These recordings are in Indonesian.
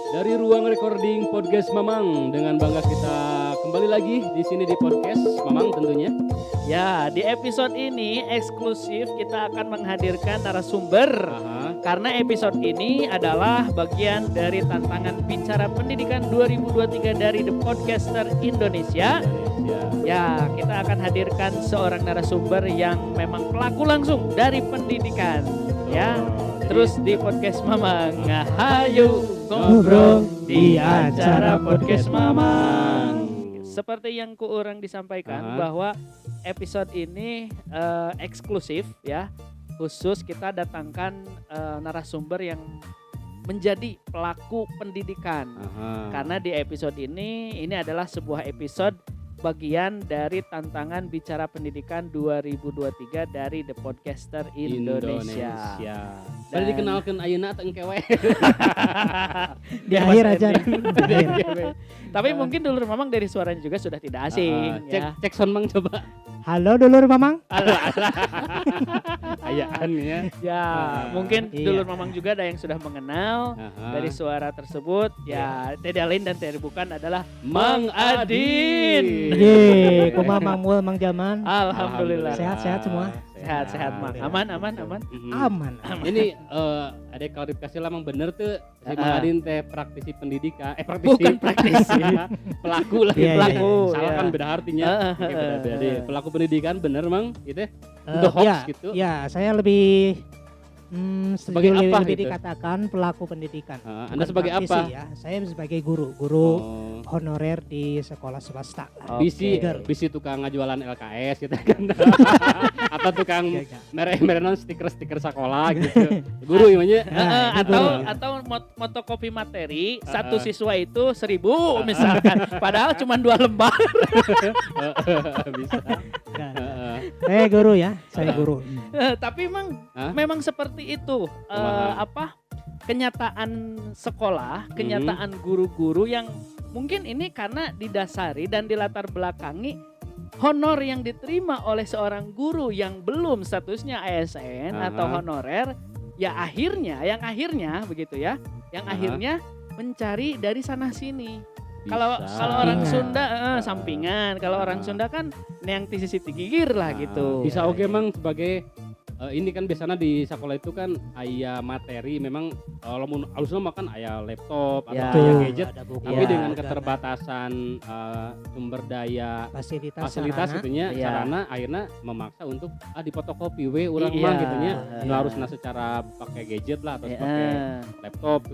Dari ruang recording podcast Mamang, dengan bangga kita kembali lagi di sini di podcast Mamang tentunya. Ya, di episode ini eksklusif kita akan menghadirkan narasumber. Karena episode ini adalah bagian dari tantangan bicara pendidikan 2023 dari The Podcaster Indonesia. Ya, kita akan hadirkan seorang narasumber yang memang pelaku langsung dari pendidikan. Ya, terus di podcast Mamang, hayu ngobrol di acara podcast Mamang. Seperti yang orang disampaikan bahwa episode ini eksklusif ya, khusus kita datangkan narasumber yang menjadi pelaku pendidikan. Karena di episode ini adalah sebuah episode bagian dari tantangan bicara pendidikan 2023 dari The Podcaster Indonesia. Baru dikenalkan ayeuna teu engkewe. Di akhir aja. Tapi mungkin dulur Mamang dari suaranya juga sudah tidak asing. Cek sound Mang coba. Halo dulur Mamang. Ayaan ya. Ya, mungkin dulur Mamang juga ada yang sudah mengenal dari suara tersebut. Ya, tidak lain dan tidak bukan adalah Mang Adin. Ye, kumaha Mang Mul, Mang Jaman. Alhamdulillah. Sehat-sehat semua. Sehat Mang. Aman. Aman. Ini ada klarifikasi lah Mang bener tuh si Mang Adin teh praktisi pendidikan. Praktisi. Bukan praktisi. Pelaku lah Iya, pelaku. iya. Salah kan beda artinya. Beda. Pelaku pendidikan bener Mang gitu. The hoax gitu. Ya, saya lebih Sebagai apa lebih gitu? dikatakan pelaku pendidikan. Anda Bukan sebagai praktisi apa? Ya. Saya sebagai guru honorer di sekolah swasta. Bisi tukang ngajualan LKS gitu kan. Atau tukang mere-mere stiker sekolah gitu. Guru namanya. Atau motokopi materi satu siswa itu 1.000 misalkan. Padahal cuma 2 lembar. Bisa. Saya guru ya, saya guru. Tapi memang seperti itu. Kenyataan sekolah, kenyataan guru-guru yang mungkin ini karena didasari dan dilatar belakangi honor yang diterima oleh seorang guru yang belum statusnya ASN atau honorer, yang akhirnya begitu ya, yang akhirnya mencari dari sana sini. Kalau orang Sunda sampingan, kalau orang Sunda kan neang ti sisi gigir lah gitu. Bisa oke Mang sebagai ini kan biasanya di sekolah itu kan aya materi memang kalau mun alusna mah kan aya laptop atau aya gadget tapi dengan keterbatasan sumber daya fasilitas gitunya sarana akhirnya memaksa untuk difotokopi urang mah gitunya harusna secara pakai gadget lah atau pakai laptop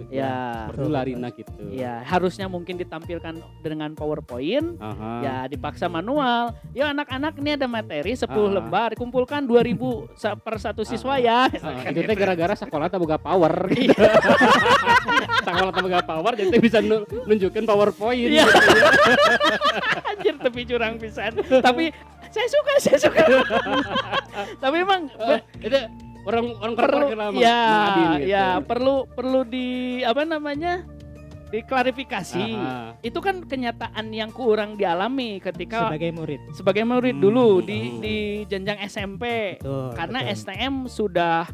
perlu larina gitu. Ya, harusnya mungkin ditampilkan dengan PowerPoint, ya dipaksa manual. Ya anak-anak ini ada materi 10 lembar, dikumpulkan 2.000 per satu siswa ya. Itu teh gara-gara sekolah tak boga power. Sekolah tak boga power jadi bisa nunjukin PowerPoint. Gitu. Anjir tapi curang pisan. Tapi saya suka. Tapi emang itu orang perlu di diklarifikasi. Itu kan kenyataan yang kurang dialami ketika sebagai murid dulu di jenjang SMP. Karena STM sudah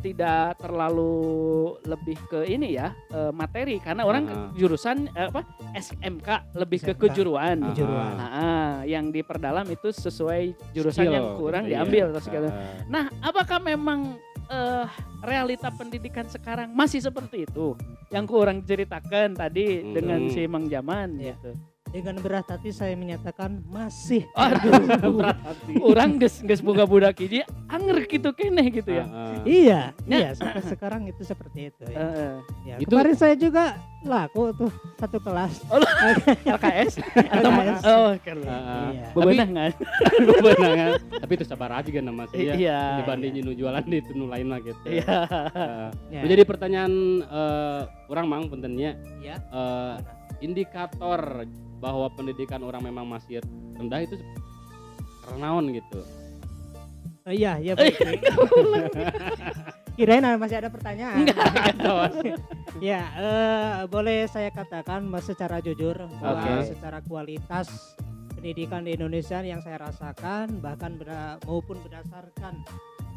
tidak terlalu lebih ke ini ya materi karena orang jurusan SMK lebih ke kejuruan. Yang diperdalam itu sesuai jurusan yang kurang diambil atau segala. Nah, apakah memang realita pendidikan sekarang masih seperti itu yang kurang ceritakan tadi dengan si Mang Jaman gitu. Dengan berat hati saya menyatakan masih. Aduh, berat hati. Orang geus boga budak ieu anger gitu keneh gitu ya. Iya, sampai sekarang itu seperti itu ya. Itu kemarin saya juga laku tuh satu kelas. LKS atau bebenangan. Tapi itu sabar aja kan nama saya. Dibanding jualan di itu lain lah gitu. Jadi pertanyaan orang Mang pentennya. Indikator bahwa pendidikan orang memang masih rendah itu naon gitu. Iya baik. Kirain masih ada pertanyaan. Ya, boleh saya katakan secara jujur bahwa secara kualitas pendidikan di Indonesia yang saya rasakan bahkan maupun berdasarkan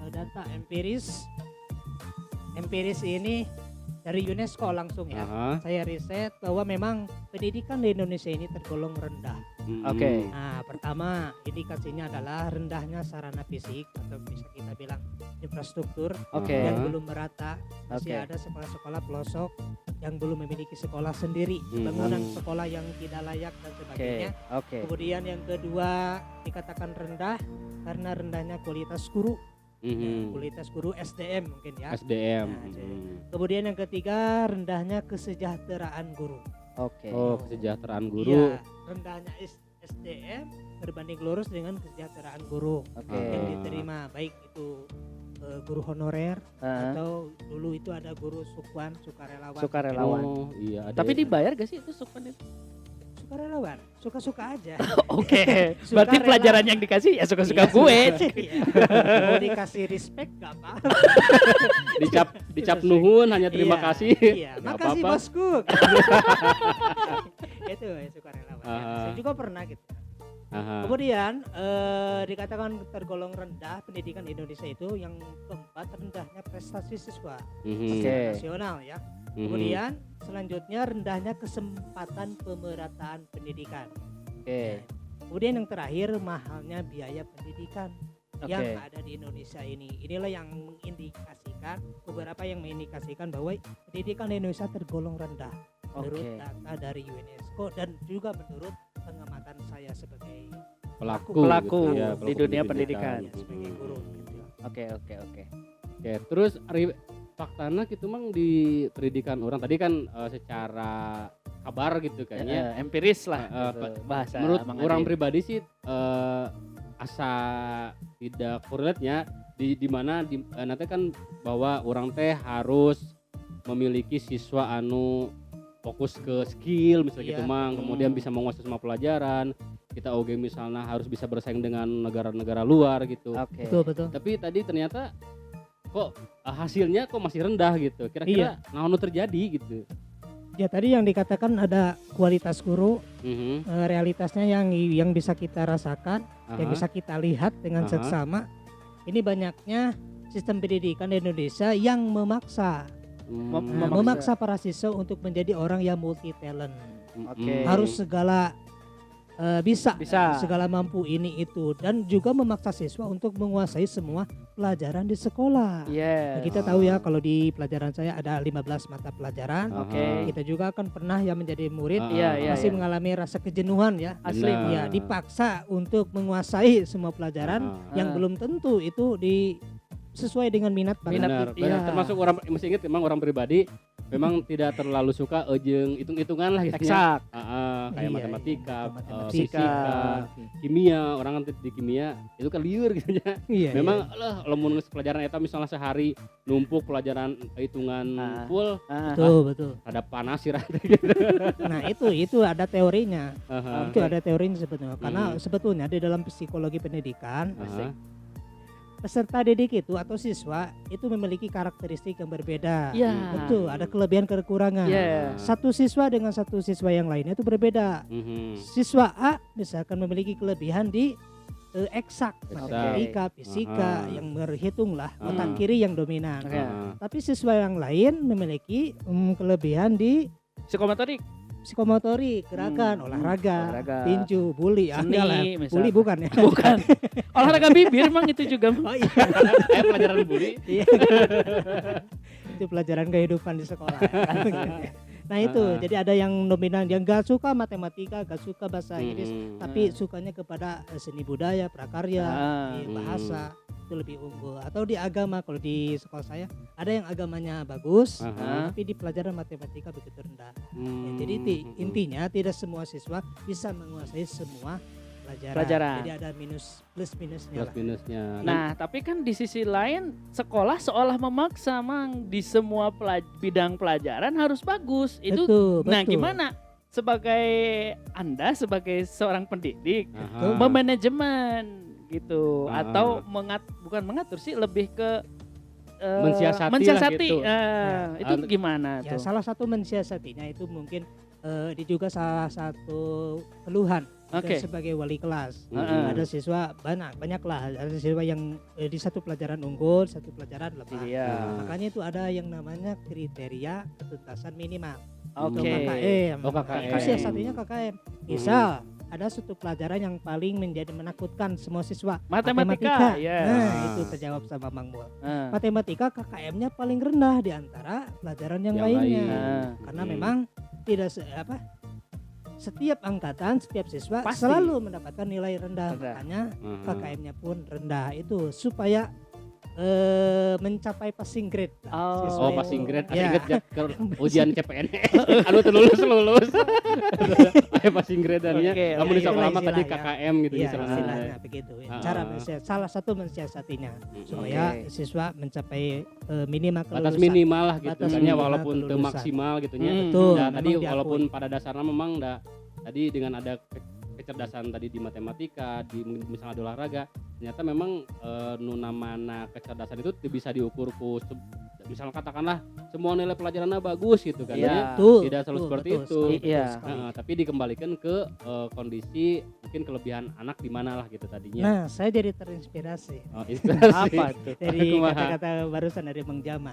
data empiris ini dari UNESCO langsung ya. Aha. Saya riset bahwa memang pendidikan di Indonesia ini tergolong rendah. Oke. Nah, pertama indikasinya adalah rendahnya sarana fisik atau bisa kita bilang infrastruktur Oke. yang belum merata. Masih Oke. ada sekolah-sekolah pelosok yang belum memiliki sekolah sendiri, Hmm. bangunan sekolah yang tidak layak dan Oke. sebagainya. Oke. Kemudian yang kedua dikatakan rendah karena rendahnya kualitas guru, ya, kualitas guru SDM mungkin ya. SDM. Nah, Kemudian yang ketiga rendahnya kesejahteraan guru. Oke. Oh, kesejahteraan guru. Ya, rendahnya SDM berbanding lurus dengan kesejahteraan guru Oke. yang diterima, baik itu guru honorer Heeh. atau dulu itu ada guru sukuan, sukarelawan. Sukarelawan. Oh, iya ada. Tapi ya. dibayar gak sih itu Sukman itu? Sukarelawan, suka-suka aja. Oke. Berarti Sukarelawan. pelajaran yang dikasih ya suka-suka Iya, gue. iya. Mau dikasih respect gak apa-apa. dicap nuhun hanya terima Iya, kasih. Iya, Nggak makasih apa-apa. bosku. Itu ya, sukarelawan. Ya. Aha. Saya juga pernah gitu. Aha. Kemudian dikatakan tergolong rendah pendidikan di Indonesia itu yang keempat rendahnya prestasi siswa Mhm. Oke. secara nasional ya. Mhm. Kemudian selanjutnya rendahnya kesempatan pemerataan pendidikan. Oke. Kemudian yang terakhir mahalnya biaya pendidikan yang Oke. ada di Indonesia ini. Inilah yang mengindikasikan beberapa yang mengindikasikan bahwa pendidikan di Indonesia tergolong rendah menurut Oke. data dari UNESCO dan juga menurut pengamatan saya sebagai Pelaku ya, di dunia pendidikan. ya, sebagai guru. gitu. Oke. Oke. Oke, terus faktanya gitu mang di pendidikan orang tadi kan secara kabar gitu kayaknya. Empiris lah Pak, gitu, bahasa Menurut Mang orang Adi. pribadi sih asa tidak korrelatnya di mana nanti kan bahwa orang teh harus memiliki siswa anu fokus ke skill misalnya Iya. gitu mang, kemudian bisa menguasai semua pelajaran. Kita oke misalnya harus bisa bersaing dengan negara-negara luar gitu. Oke. Betul. Tapi tadi ternyata kok hasilnya kok masih rendah gitu. Kira-kira naon terjadi gitu. Ya tadi yang dikatakan ada kualitas guru, Mhm. realitasnya yang bisa kita rasakan, yang Aha. bisa kita lihat dengan Aha. seksama. Ini banyaknya sistem pendidikan di Indonesia yang memaksa memaksa para siswa untuk menjadi orang yang multi talent. Oke. Harus segala bisa Bisa. segala mampu ini itu dan juga memaksa siswa untuk menguasai semua pelajaran di sekolah. Yes. Nah, kita tahu ya kalau di pelajaran saya ada 15 mata pelajaran. Oke. Kita juga kan pernah ya menjadi murid Iya, masih iya. mengalami rasa kejenuhan ya. Asli. Benar. Ya dipaksa untuk menguasai semua pelajaran yang Ah. belum tentu itu sesuai dengan minat pada Minat. Benar, Iya. termasuk orang masih ingat memang orang pribadi memang tidak terlalu suka jeung hitung-hitungan lah gitu. Eksak. Kayak Iya, matematika, matematika. fisika, kimia, orang kan di kimia itu kan liur gitu ya. Iya, Memang lah lamun geus pelajaran eta misalnya sehari numpuk pelajaran hitungan Ah. full Ah. betul. ada panas sih Nah, itu ada teorinya. Aha. Itu ada teorinya sebetulnya. Karena Hmm. sebetulnya di dalam psikologi pendidikan, Aha. peserta didik itu atau siswa itu memiliki karakteristik yang berbeda. Iya. Betul, ada kelebihan kekurangan. Iya. Satu siswa dengan satu siswa yang lainnya itu berbeda. Mhm. Siswa A misalkan memiliki kelebihan di eksak, matematika, fisika, Aha. yang berhitung lah, Aha. otak kiri yang dominan. Oke. Aha. Tapi siswa yang lain memiliki kelebihan di Psikomotorik. psikomotorik, gerakan, olahraga, tinju, buli, Seni, enggak lah. misalkan. Buli bukan ya? Bukan. Olahraga bibir emang itu juga. Oh iya. Pelajaran buli. Iya. Itu pelajaran kehidupan di sekolah. Nah itu, jadi ada yang dominan yang gak suka matematika, gak suka bahasa Inggris, tapi sukanya kepada seni budaya, prakarya, di bahasa itu lebih unggul. Atau di agama, kalau di sekolah saya ada yang agamanya bagus, tapi di pelajaran matematika begitu rendah. Ya, jadi intinya tidak semua siswa bisa menguasai semua pelajaran. Jadi ada plus minusnya lah. minusnya. Nah, tapi kan di sisi lain sekolah seolah memaksa mang di semua bidang pelajaran harus bagus. Itu Betul, nah betul. gimana sebagai Anda sebagai seorang pendidik Aha. memanajemen gitu Ah. atau bukan mengatur sih lebih ke Mensiasati lah gitu. Itu gimana Ya, tuh? salah satu mensiasatinya itu mungkin ini juga salah satu keluhan Oke. sebagai wali kelas. Heeh. Ada siswa banyaklah, ada siswa yang di satu pelajaran unggul, satu pelajaran lemah. Iya. Makanya itu ada yang namanya kriteria ketuntasan minimal. Oke. KKM. Oh, KKM. Itu sih satunya KKM. Misal ada satu pelajaran yang paling menakutkan semua siswa. Matematika. Yes. Nah, itu terjawab sama Mang Mul. Matematika KKM-nya paling rendah di antara pelajaran yang lainnya. Karena memang tidak setiap angkatan, setiap siswa Pasti selalu mendapatkan nilai rendah. Makanya KKM-nya pun rendah itu supaya mencapai passing grade. Oh, passing grade. Ya. Ingat ke ujian CPNS. Anu teu lulus. Ayo passing grade dan nya. Oke, Kamu di oke. sekolah mah Itulah tadi istilah, KKM gitu Iya, istilahnya. istilahnya begitu. Cara salah satu mensiasatinya supaya siswa mencapai minimal Batas kelulusan. minimal lah gitu Batas kan ya, minimal walaupun teu kelulusan. maksimal gitu nya. Betul. Nah, tadi memang diakui. walaupun pada dasarnya memang tadi dengan ada kecerdasan tadi di matematika, di misalnya di olahraga, ternyata memang mana kecerdasan itu bisa diukur misalnya katakanlah semua nilai pelajarannya bagus gitu kan. Iya. Jadi tidak selalu seperti itu. sekali, Iya. Tapi dikembalikan ke kondisi mungkin kelebihan anak di mana lah gitu tadinya. Nah, saya jadi terinspirasi Oh, inspirasi. Apa tuh? dari Kumaha. kata-kata barusan dari Bang Jama.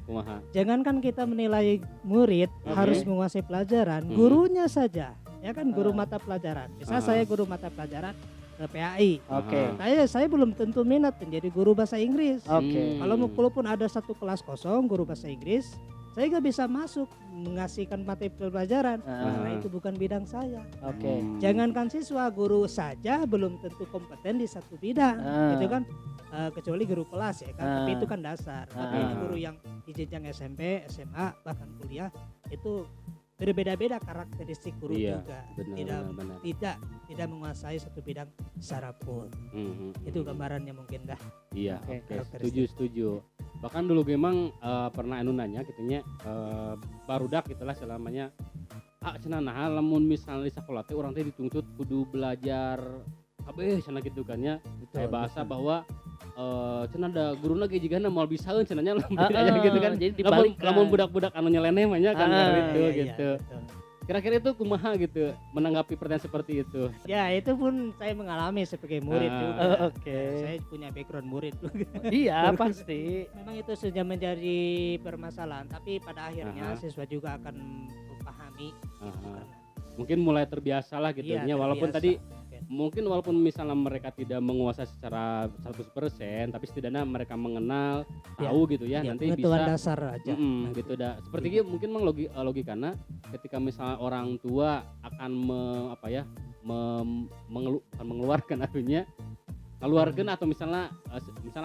Kumaha. Jangankan kita menilai murid harus menguasai pelajaran, gurunya saja. Ya kan guru mata pelajaran. Misal saya guru mata pelajaran PAI. Oke. Saya belum tentu minat menjadi guru bahasa Inggris. Oke. Kalaupun ada satu kelas kosong guru bahasa Inggris, saya nggak bisa masuk mengasihkan materi pelajaran karena itu bukan bidang saya. Oke. Jangankan siswa, guru saja belum tentu kompeten di satu bidang, gitu kan? Kecuali guru kelas ya kan, tapi itu kan dasar. Tapi ini guru yang di jenjang SMP, SMA, bahkan kuliah itu berbeda-beda karakteristik guru juga. Benar. Tidak menguasai satu bidang secara full. Itu gambarannya mungkin dah. Iya, Oke, oke. Setuju. Bahkan dulu memang pernah anu nanya gitunya barudak gitulah selamanya cenah nah lamun misalnya di sekolah teh urang teh dituntut kudu belajar kabeh cenah gitu kan ya. Kayak bahasa bahwa cenah da guruna ge jigana moal bisaeun cenahnya gitu kan. Jadi dibalikkan. Lamun budak-budak anu nyeleneh mah nya kan gitu Iya, gitu. betul. Kira-kira itu kumaha gitu menanggapi pertanyaan seperti itu. Ya itu pun saya mengalami sebagai murid juga. Oke. Saya punya background murid juga. Iya, pasti. Memang itu sudah menjadi permasalahan, tapi pada akhirnya siswa juga akan memahami. Mungkin mulai terbiasa lah gitu Iya, nya walaupun terbiasa. tadi mungkin walaupun misalnya mereka tidak menguasai secara 100% tapi setidaknya mereka mengenal tahu gitu ya, nanti pengetahuan bisa dasar aja. gitu dah seperti itu mungkin memang logikana ketika misalnya orang tua akan mengeluarkan artinya keluarkan atau misalnya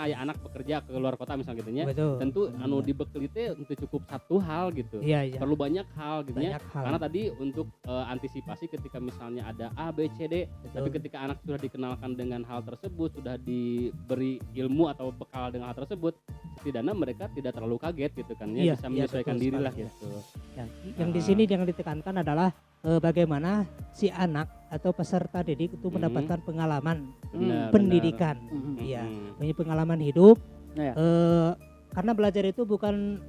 ayah anak bekerja ke luar kota misalnya gitunya. Betul. Tentu anu dibekali teh untuk cukup satu hal gitu. Iya. Perlu banyak hal gitu ya. Banyak hal. Karena tadi untuk antisipasi ketika misalnya ada A, B, C, D, tapi ketika anak sudah dikenalkan dengan hal tersebut, sudah diberi ilmu atau bekal dengan hal tersebut, setidaknya mereka tidak terlalu kaget gitu kan ya, bisa menyesuaikan diri lah gitu. Ya, yang di sini yang ditekankan adalah bagaimana si anak atau peserta didik itu mendapatkan pengalaman pendidikan. Iya, punya pengalaman hidup. Ya. Karena belajar itu bukan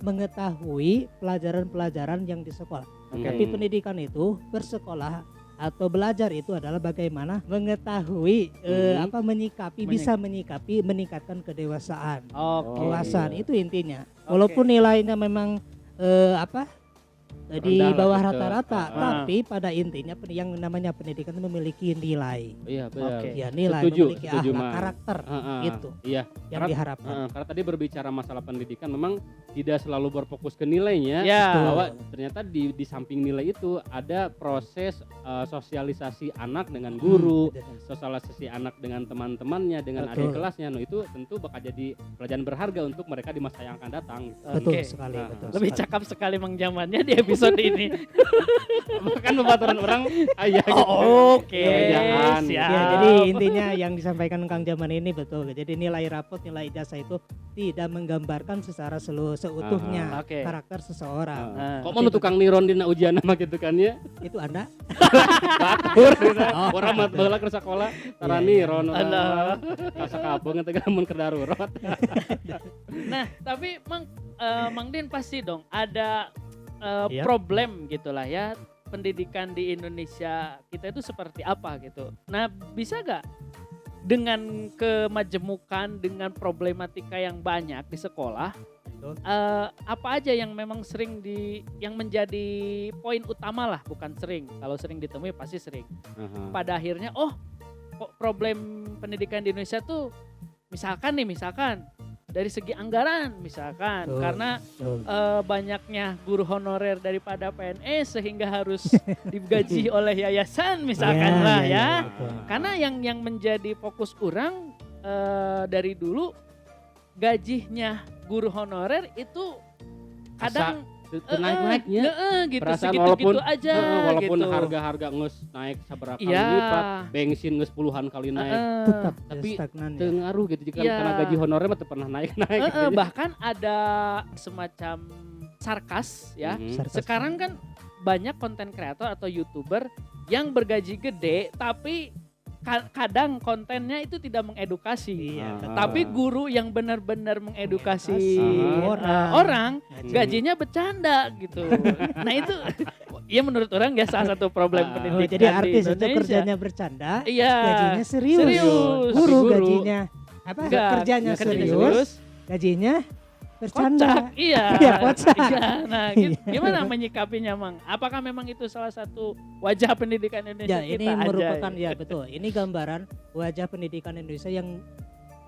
mengetahui pelajaran-pelajaran yang di sekolah. Tapi pendidikan itu bersekolah atau belajar itu adalah bagaimana mengetahui menyikapi, bisa menyikapi, meningkatkan kedewasaan. Kewasan itu intinya. Walaupun nilainya memang di rendah bawah lah gitu. rata-rata, tapi pada intinya yang namanya pendidikan itu memiliki nilai. Iya benar. Ya nilai, Setuju, memiliki setuju, akhlak, Man. karakter itu Iya. yang diharapkan. Karena tadi berbicara masalah pendidikan memang tidak selalu berfokus ke nilainya, Ya. bahwa ternyata di samping nilai itu ada proses sosialisasi anak dengan guru, sosialisasi anak dengan teman-temannya, dengan adik kelasnya. Itu tentu bakal jadi pelajaran berharga untuk mereka di masa yang akan datang. Betul Oke. sekali, betul. Lebih sekali. cakap sekali Mang Jamannya di episode ini. Kan pembataran orang ayah gitu. Oke. Jangan. Siap. Ya, jadi intinya yang disampaikan Kang Jaman ini betul. Jadi nilai rapot, nilai ijazah itu tidak menggambarkan secara seutuhnya Oke. karakter seseorang. Kok mau tukang niron dina ujian mah gitu kan ya? Itu Anda? Batur gitu. Orang mah baheula ke sekolah tara niron Alah. kasa kabung teh mun keur darurat. Nah, tapi Mang Din pasti dong ada Iya. problem gitulah ya pendidikan di Indonesia kita itu seperti apa gitu. Nah, bisa gak dengan kemajemukan, dengan problematika yang banyak di sekolah, apa aja yang memang sering yang menjadi poin utama lah, bukan sering. Kalau sering ditemui pasti sering. Pada akhirnya, kok problem pendidikan di Indonesia tuh misalkan dari segi anggaran misalkan karena banyaknya guru honorer daripada PNS sehingga harus digaji oleh yayasan misalkan ya. Karena yang menjadi fokus orang dari dulu gajinya guru honorer itu kadang naik-naiknya gitu perasaan segitu-gitu aja walaupun gitu. harga nges naik seberapa kali lipat, bensin nges puluhan kali naik, tetap tapi stagnan ya. tengaruh gitu jika karena gaji honorer mah pernah naik gitu. Bahkan ada semacam sarkas ya. Sekarang kan banyak konten kreator atau YouTuber yang bergaji gede tapi kadang kontennya itu tidak mengedukasi. Tapi guru yang benar-benar mengedukasi orang gajinya bercanda gitu. Nah itu ya menurut orang ya salah satu problem pendidikan jadi artis di itu Indonesia. kerjanya bercanda, Iya. gajinya serius. Guru gajinya apa? Kerjanya serius, gajinya bercanda. Kocak, iya. Kocak. Iya, nah, gimana menyikapinya, Mang? Apakah memang itu salah satu wajah pendidikan Indonesia Ya, kita ini aja? merupakan ya betul. Ini gambaran wajah pendidikan Indonesia yang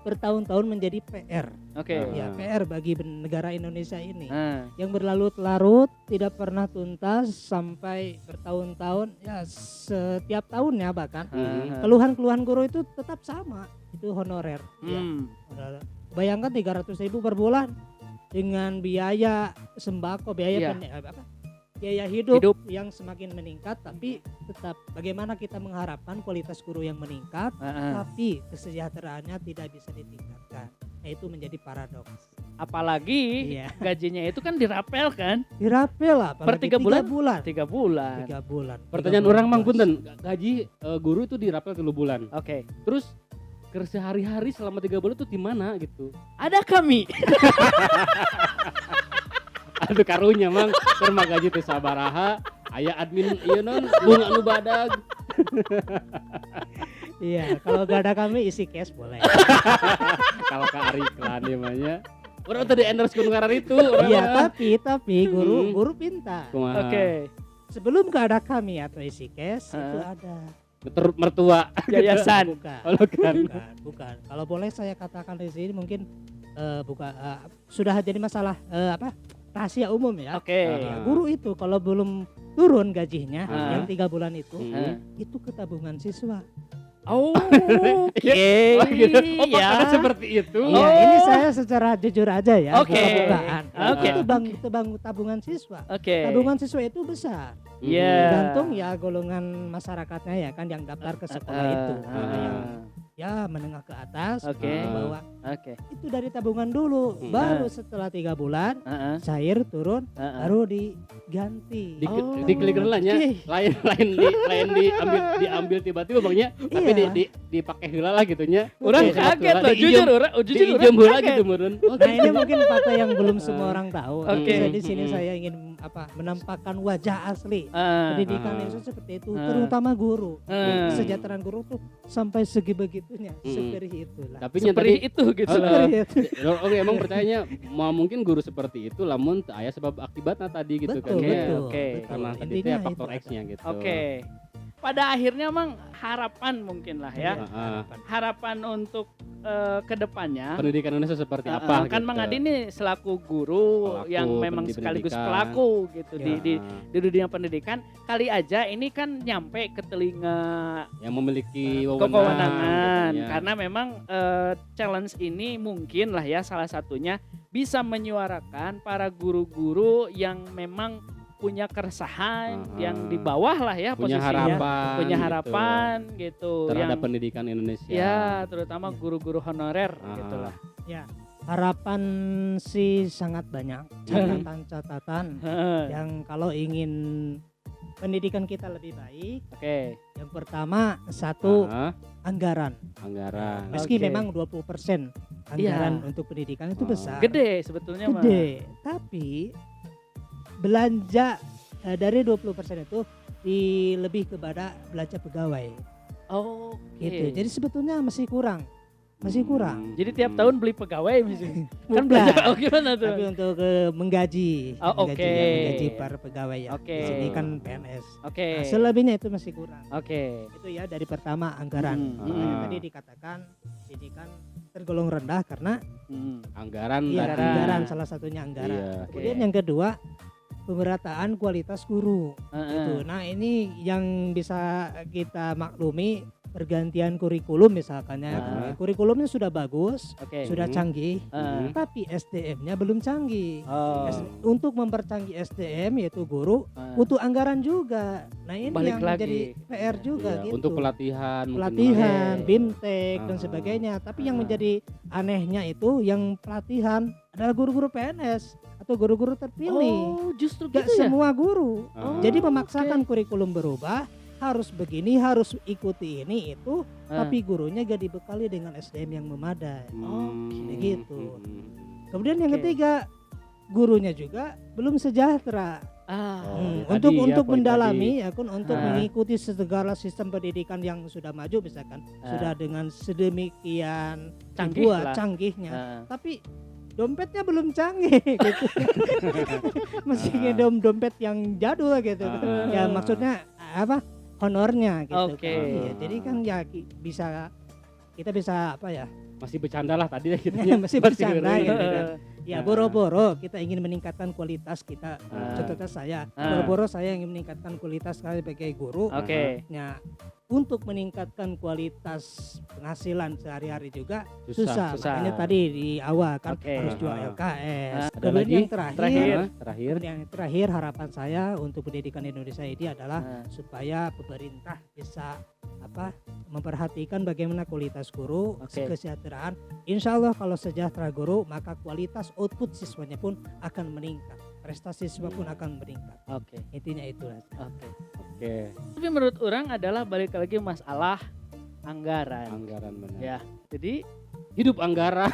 bertahun-tahun menjadi PR. Oke. Ya, PR bagi negara Indonesia ini. Yang berlarut-larut, tidak pernah tuntas sampai bertahun-tahun, ya setiap tahunnya bahkan. Keluhan-keluhan guru itu tetap sama, itu honorer. Ya. Bayangkan 300.000 per bulan dengan biaya sembako, biaya hidup yang semakin meningkat, tapi tetap bagaimana kita mengharapkan kualitas guru yang meningkat, tapi kesejahteraannya tidak bisa ditingkatkan. Nah, itu menjadi paradoks. Apalagi gajinya itu kan dirapel kan? Dirapel lah, per 3 bulan. 3 bulan. 3 bulan. Pertanyaan orang Mang punten, gaji guru itu dirapel 3 bulan. Oke. Terus sehari-hari selama 3 bulan itu di mana gitu? Ada kami. Aduh karunya Mang, keur gaji teh sabaraha, aya admin ieu non bunga nu badag. Iya, kalau gak ada kami isi cash boleh. Kalau ke Ari iklan ya manya. Orang tadi endorse ku ngaran itu. Iya, tapi guru pintar. Oke. Sebelum gak ada kami atau isi cash itu ada mertua yayasan. Bukan. Kalau boleh saya katakan di sini mungkin sudah jadi masalah rahasia umum ya. Oke. Guru itu kalau belum turun gajinya yang 3 bulan itu ke tabungan siswa. Oke. Ada seperti itu. Iya, ini saya secara jujur aja ya. Bukaan. Itu tabungan siswa. Tabungan siswa itu besar. Tergantung ya golongan masyarakatnya ya kan yang daftar ke sekolah itu. Ya menengah ke atas, ke bawah. Itu dari tabungan dulu, baru setelah 3 bulan cair turun, baru diganti. Diklik relanya, lain diambil tiba-tiba bangnya, tapi dipakai heula lah gitunya. Orang kaget loh, jujur diinjem heula gitu meureun. Nah ini mungkin fakta yang belum semua orang tahu. Jadi di sini saya ingin menampakkan wajah asli pendidikan Indonesia seperti itu, terutama guru. Kesejahteraan guru tuh sampai segi begitunya, seperti itulah. Tapi seperti itu gitu lah. Oke, emang percayanya mungkin guru seperti itu lamun teu aya sebab akibatnya tadi gitu kan. Oke. Karena tadi itu ya faktor X-nya gitu. Oke. Pada akhirnya Mang harapan mungkin lah ya. Harapan untuk kedepannya pendidikan Indonesia seperti apa kan gitu. Mang Adi ini selaku guru yang memang sekaligus pelaku gitu di dunia pendidikan, kali aja ini kan nyampe ke telinga yang memiliki kewenangan gitu, karena memang challenge ini mungkin lah ya salah satunya bisa menyuarakan para guru-guru yang memang punya keresahan yang di bawah lah ya punya posisinya, punya gitu. harapan gitu terhadap yang, pendidikan Indonesia. Ya, terutama guru-guru honorer gitulah. Ya, harapan sih sangat banyak. Catatan-catatan yang kalau ingin pendidikan kita lebih baik. Yang pertama anggaran. Meski memang 20% anggaran untuk pendidikan itu besar. Gede sebetulnya Gede, tapi belanja dari 20% itu lebih kepada belanja pegawai Oh, gitu. Jadi sebetulnya masih kurang. Jadi tiap tahun beli pegawai misalnya. Kan Bukan. belanja. Oh gimana tuh? Tapi untuk menggaji, Oh, oke. menggaji para pegawai ya. Oke. Di sini kan PNS. Oke. Nah, selebihnya itu masih kurang. Oke. Itu ya dari pertama anggaran. Hmm. Makanya Ah. tadi dikatakan pendidikan tergolong rendah karena Anggaran iya, tadi. anggaran salah satunya anggaran. Iya. Kemudian Oke. yang kedua pemerataan kualitas guru. Heeh. Gitu. Nah ini yang bisa kita maklumi pergantian kurikulum misalkan ya. Ah. Kurikulumnya sudah bagus, Oke. sudah canggih, Heeh. tapi SDM-nya belum canggih. Oh. Untuk mempercanggih SDM yaitu guru Ah. butuh anggaran juga. Nah ini Balik yang lagi. menjadi PR juga Iya, gitu. untuk pelatihan, mungkin Pelatihan, Oke. BIMTEK dan Ah. sebagainya. Tapi yang Ah. menjadi anehnya itu yang pelatihan adalah guru-guru PNS atau guru-guru terpilih. Oh, justru Gak gitu ya? semua guru. Oh, Jadi memaksakan kurikulum berubah, harus begini, harus ikuti ini itu, Ah. tapi gurunya gak dibekali dengan SDM yang memadai. Oke. Begitu. Kemudian yang Oke. ketiga, gurunya juga belum sejahtera. Ah. Oh, Untuk tadi ya, untuk poin mendalami ya kan untuk Ah. mengikuti segala sistem pendidikan yang sudah maju misalkan Ah. sudah dengan sedemikian Canggih dibuat, lah. canggihnya, Ah. tapi dompetnya belum canggih gitu. Masih dompet yang jadul gitu. Ah. Ya maksudnya apa? Honornya gitu Oke. kan. Iya, jadi kan ya kita bisa apa ya? masih bercanda lah tadi gitu. Masih bercanda ngeri. gitu kan. Ya Ah. boro-boro kita ingin meningkatkan kualitas kita. Ah. Contohnya saya, Ah. boro-boro saya ingin meningkatkan kualitas saya sebagai guru. Oke. Nah, untuk meningkatkan kualitas penghasilan sehari-hari juga susah. Susah. Makanya tadi di awal kan Oke. harus jual Ah. LKS. Ah, ada Kemudian lagi? yang terakhir, Terakhir. kemudian yang terakhir harapan saya untuk pendidikan Indonesia ini adalah Ah. supaya pemerintah bisa memperhatikan bagaimana kualitas guru, Oke. kesejahteraan. Insya Allah kalau sejahtera guru maka kualitas output siswanya pun akan meningkat, prestasi siswa pun akan meningkat. Oke. Intinya itulah. Oke. Oke, Tapi menurut orang adalah balik lagi masalah anggaran. anggaran benar. Ya. Jadi Hidup anggaran.